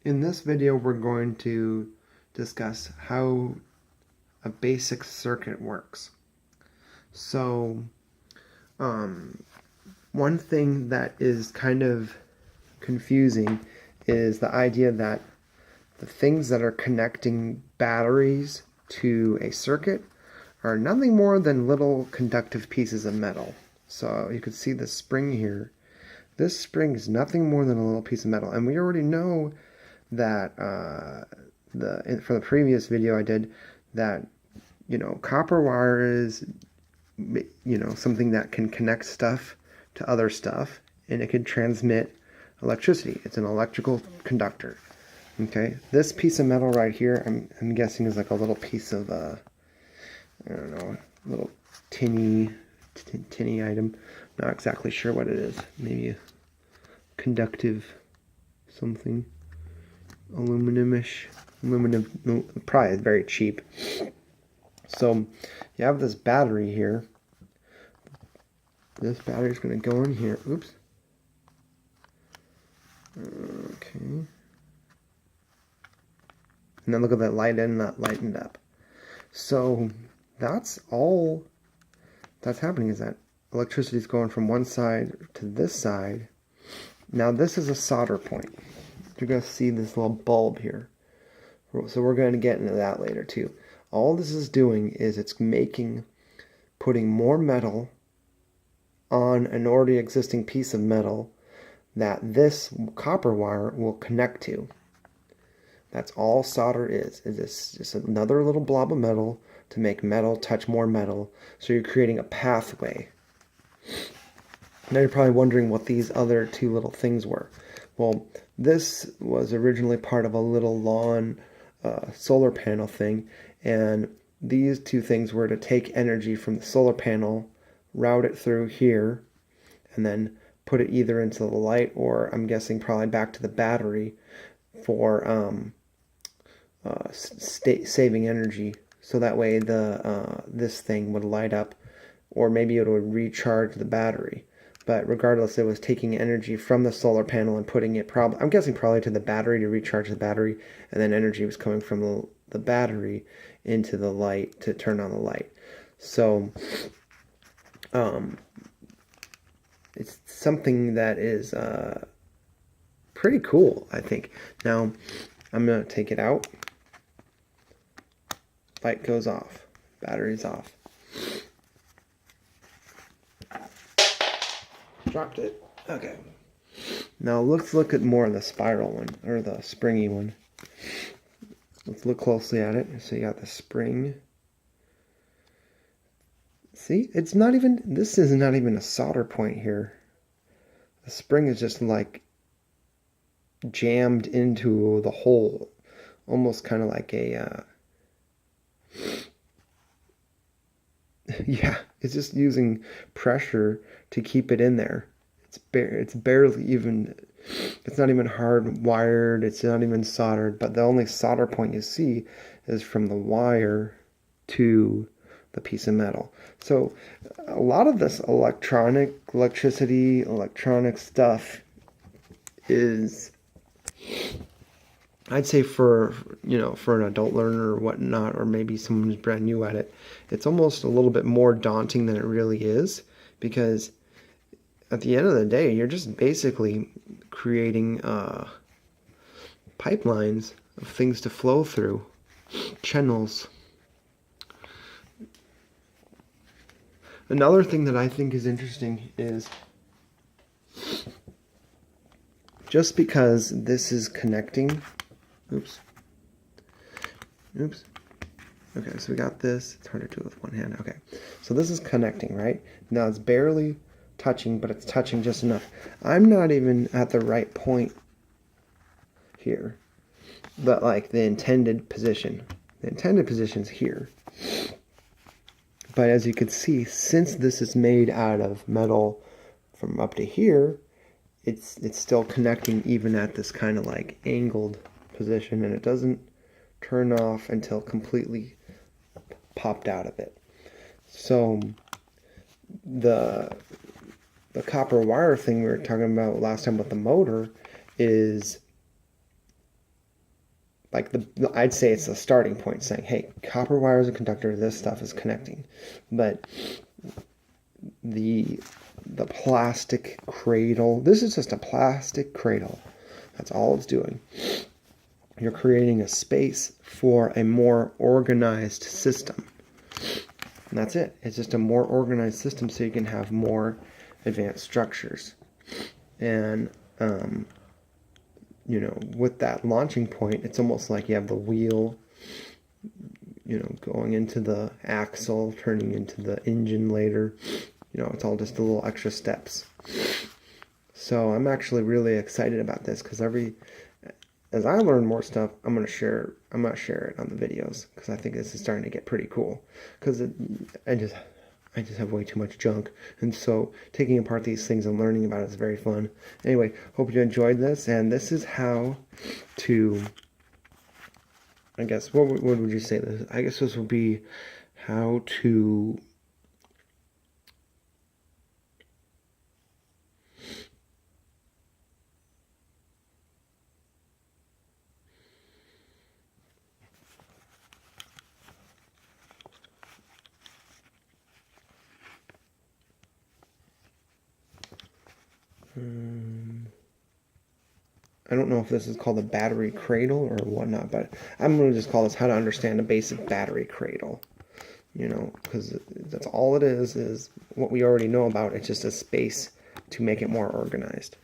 In this video, we're going to discuss how a basic circuit works. So, one thing that is kind of confusing is the idea that the things that are connecting batteries to a circuit are nothing more than little conductive pieces of metal. So you can see the spring here. This spring is nothing more than a little piece of metal, and we already know that for the previous video I did that copper wire is something that can connect stuff to other stuff, and it can transmit electricity. It's an electrical conductor. Okay, this piece of metal right here, I'm guessing is like a little piece of I don't know, little tinny item. Not exactly sure what it is. Maybe a conductive something. Aluminum, no, probably very cheap. So you have this battery here. This battery is going to go in here. Oops. Okay. And then look at that light end that lightened up. So that's all that's happening, is that electricity is going from one side to this side. Now this is a solder point. You're going to see this little bulb here. So we're going to get into that later too. All this is doing is it's putting more metal on an already existing piece of metal that this copper wire will connect to. That's all solder is this just another little blob of metal to make metal touch more metal. So you're creating a pathway. Now you're probably wondering what these other two little things were. Well, this was originally part of a little lawn solar panel thing, and these two things were to take energy from the solar panel, route it through here, and then put it either into the light, or I'm guessing probably back to the battery for saving energy. So that way this thing would light up, or maybe it would recharge the battery. But regardless, it was taking energy from the solar panel and putting it I'm guessing probably to the battery to recharge the battery, and then energy was coming from the battery into the light to turn on the light. So it's something that is pretty cool, I think. Now I'm going to take it out. Light goes off. Battery's off. Dropped it. Okay. Now let's look at more of the spiral one, or the springy one. Let's look closely at it. So you got the spring. See, this is not even a solder point here. The spring is just like jammed into the hole. Almost kind of like a, yeah, it's just using pressure to keep it in there. It's barely even, it's not even hardwired, it's not even soldered, but the only solder point you see is from the wire to the piece of metal. So a lot of this electronic stuff is, I'd say for an adult learner or whatnot, or maybe someone who's brand new at it, it's almost a little bit more daunting than it really is, because at the end of the day, you're just basically creating pipelines of things to flow through, channels. Another thing that I think is interesting is just because this is connecting, oops, okay, so we got this. It's hard to do it with one hand. Okay, so this is connecting, right? Now it's barely touching, but it's touching just enough. I'm not even at the right point here, but like the intended position. The intended position's here. But as you can see, since this is made out of metal from up to here, it's still connecting even at this kind of like angled position, and it doesn't turn off until completely popped out of it. So the copper wire thing we were talking about last time with the motor is like I'd say it's the starting point, saying, hey, copper wire is a conductor, this stuff is connecting. But the plastic cradle, this is just a plastic cradle. That's all it's doing. You're creating a space for a more organized system. And that's it. It's just a more organized system so you can have more advanced structures. And, you know, with that launching point, it's almost like you have the wheel, you know, going into the axle, turning into the engine later. You know, it's all just the little extra steps. So I'm actually really excited about this because as I learn more stuff, I'm gonna share it on the videos because I think this is starting to get pretty cool. Because I just have way too much junk, and so taking apart these things and learning about it is very fun. Anyway, hope you enjoyed this, and this is how to. I guess what would you say this? I guess this would be how to. I don't know if this is called a battery cradle or whatnot, but I'm going to just call this how to understand a basic battery cradle. You know, because that's all it is what we already know about. It's just a space to make it more organized.